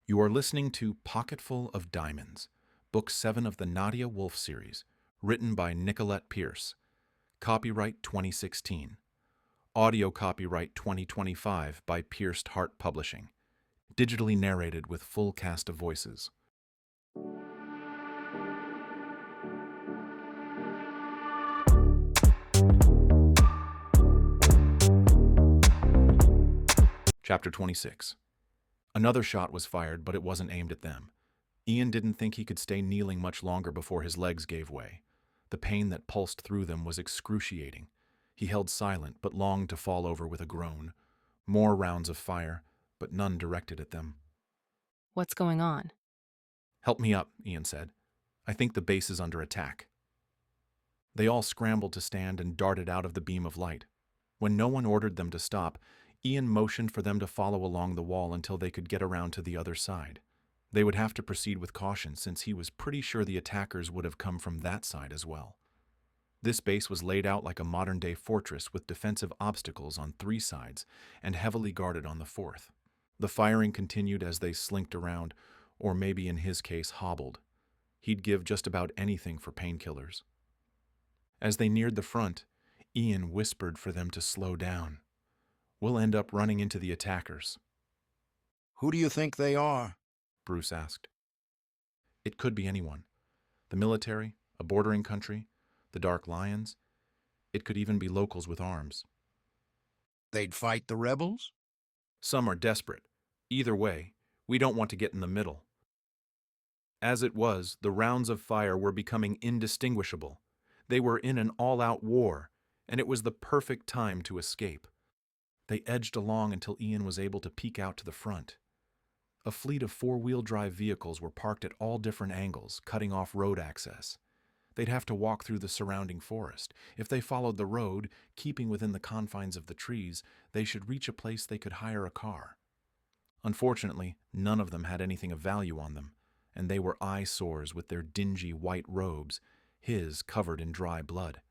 You are listening to Pocketful of Diamonds, Book 7 of the Nadia Wolf series, written by Nicolette Pierce. Copyright 2016. Audio copyright 2025 by Pierced Heart Publishing. Digitally narrated with full cast of voices. Chapter 26. Another shot was fired, but it wasn't aimed at them. Ian didn't think he could stay kneeling much longer before his legs gave way. The pain that pulsed through them was excruciating. He held silent, but longed to fall over with a groan. More rounds of fire, but none directed at them. What's going on? "Help me up," Ian said. "I think the base is under attack." They all scrambled to stand and darted out of the beam of light. When no one ordered them to stop, Ian motioned for them to follow along the wall until they could get around to the other side. They would have to proceed with caution since he was pretty sure the attackers would have come from that side as well. This base was laid out like a modern-day fortress with defensive obstacles on 3 sides and heavily guarded on the 4th. The firing continued as they slinked around, or maybe in his case hobbled. He'd give just about anything for painkillers. As they neared the front, Ian whispered for them to slow down. "We'll end up running into the attackers." Who do you think they are? Bruce asked. It could be anyone. The military, a bordering country, the Dark Lions. It could even be locals with arms. They'd fight the rebels? Some are desperate. Either way, we don't want to get in the middle. As it was, the rounds of fire were becoming indistinguishable. They were in an all-out war, and it was the perfect time to escape. They edged along until Ian was able to peek out to the front. A fleet of 4-wheel drive vehicles were parked at all different angles, cutting off road access. They'd have to walk through the surrounding forest. If they followed the road, keeping within the confines of the trees, they should reach a place they could hire a car. Unfortunately, none of them had anything of value on them, and they were eyesores with their dingy white robes, his covered in dry blood.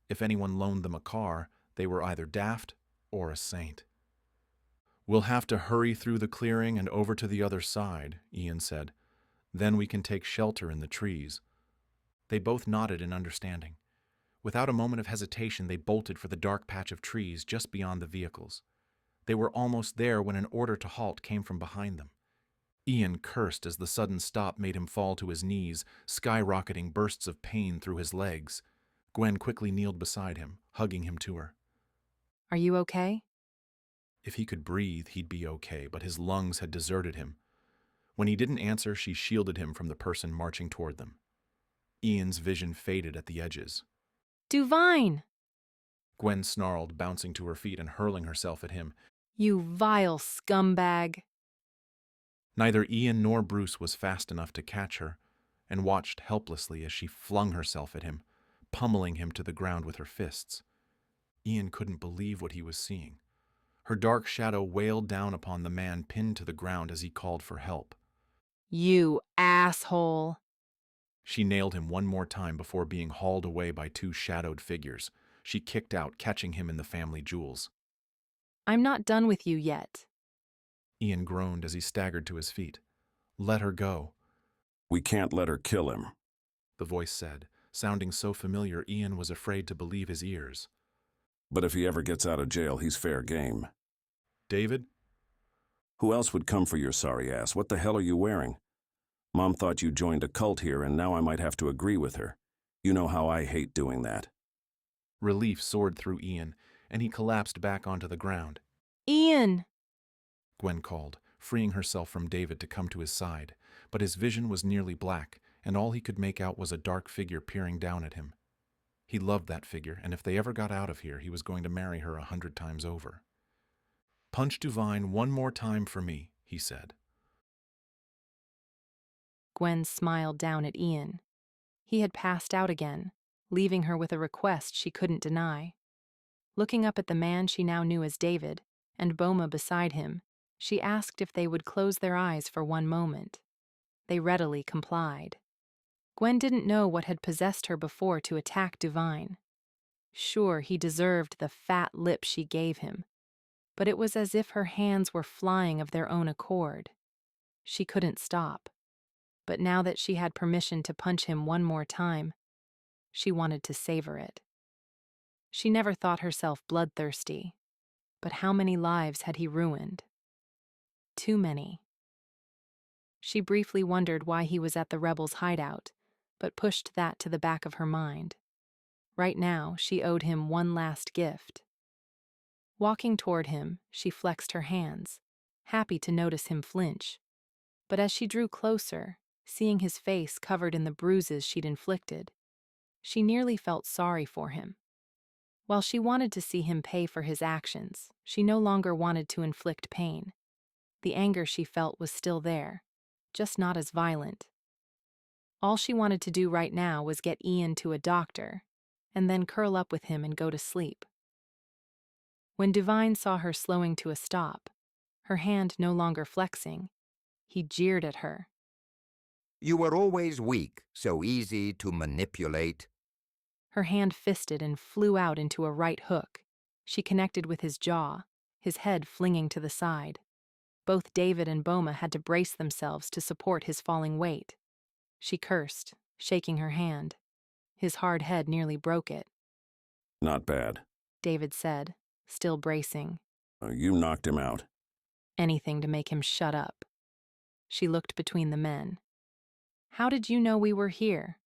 If anyone loaned them a car, they were either daft or a saint. "We'll have to hurry through the clearing and over to the other side," Ian said. "Then we can take shelter in the trees." They both nodded in understanding. Without a moment of hesitation, they bolted for the dark patch of trees just beyond the vehicles. They were almost there when an order to halt came from behind them. Ian cursed as the sudden stop made him fall to his knees, skyrocketing bursts of pain through his legs. Gwen quickly kneeled beside him, hugging him to her. Are you okay? If he could breathe, he'd be okay, but his lungs had deserted him. When he didn't answer, she shielded him from the person marching toward them. Ian's vision faded at the edges. Duvine! Gwen snarled, bouncing to her feet and hurling herself at him. You vile scumbag! Neither Ian nor Bruce was fast enough to catch her, and watched helplessly as she flung herself at him, pummeling him to the ground with her fists. Ian couldn't believe what he was seeing. Her dark shadow wailed down upon the man pinned to the ground as he called for help. You asshole! She nailed him one more time before being hauled away by 2 shadowed figures. She kicked out, catching him in the family jewels. I'm not done with you yet. Ian groaned as he staggered to his feet. "Let her go," "We can't let her kill him," the voice said, sounding so familiar Ian was afraid to believe his ears. "but if he ever gets out of jail, he's fair game." "David?" "Who else would come for your sorry ass? What the hell are you wearing? Mom thought you joined a cult here, and now I might have to agree with her. You know how I hate doing that." Relief soared through Ian, and he collapsed back onto the ground. Ian! Gwen called, freeing herself from David to come to his side, but his vision was nearly black, and all he could make out was a dark figure peering down at him. He loved that figure, and if they ever got out of here, he was going to marry her 100 times over. "Punch Duvine one more time for me," he said. Gwen smiled down at Ian. He had passed out again, leaving her with a request she couldn't deny. Looking up at the man she now knew as David, and Boma beside him, she asked if they would close their eyes for one moment. They readily complied. Gwen didn't know what had possessed her before to attack Duvine. Sure, he deserved the fat lip she gave him, but it was as if her hands were flying of their own accord. She couldn't stop. But now that she had permission to punch him one more time, she wanted to savor it. She never thought herself bloodthirsty, but how many lives had he ruined? Too many. She briefly wondered why he was at the rebels' hideout, but pushed that to the back of her mind. Right now, she owed him one last gift. Walking toward him, she flexed her hands, happy to notice him flinch. But as she drew closer, seeing his face covered in the bruises she'd inflicted, she nearly felt sorry for him. While she wanted to see him pay for his actions, she no longer wanted to inflict pain. The anger she felt was still there, just not as violent. All she wanted to do right now was get Ian to a doctor, and then curl up with him and go to sleep. When Divine saw her slowing to a stop, her hand no longer flexing, he jeered at her. You were always weak, so easy to manipulate. Her hand fisted and flew out into a right hook. She connected with his jaw, his head flinging to the side. Both David and Boma had to brace themselves to support his falling weight. She cursed, shaking her hand. His hard head nearly broke it. Not bad. David said, still bracing. You knocked him out. Anything to make him shut up. She looked between the men. How did you know we were here?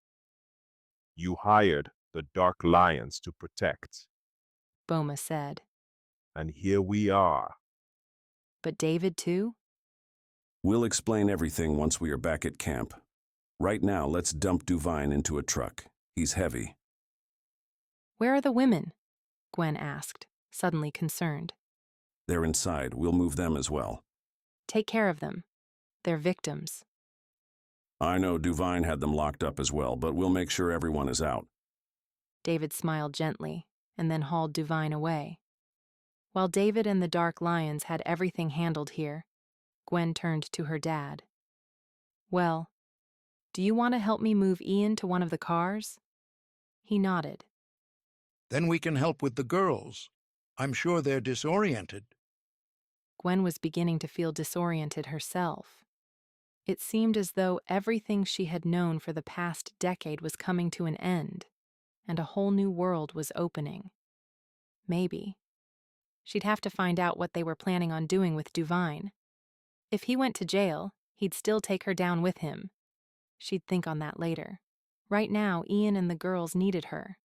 You hired the Dark Lions to protect. Boma said. And here we are. But David too? We'll explain everything once we are back at camp. Right now, let's dump Duvine into a truck. He's heavy. Where are the women? Gwen asked, suddenly concerned. They're inside. We'll move them as well. Take care of them. They're victims. I know Duvine had them locked up as well, but we'll make sure everyone is out. David smiled gently, and then hauled Duvine away. While David and the Dark Lions had everything handled here, Gwen turned to her dad. Well, do you want to help me move Ian to one of the cars? He nodded. Then we can help with the girls. I'm sure they're disoriented. Gwen was beginning to feel disoriented herself. It seemed as though everything she had known for the past decade was coming to an end, and a whole new world was opening. Maybe. She'd have to find out what they were planning on doing with Duvine. If he went to jail, he'd still take her down with him. She'd think on that later. Right now, Ian and the girls needed her.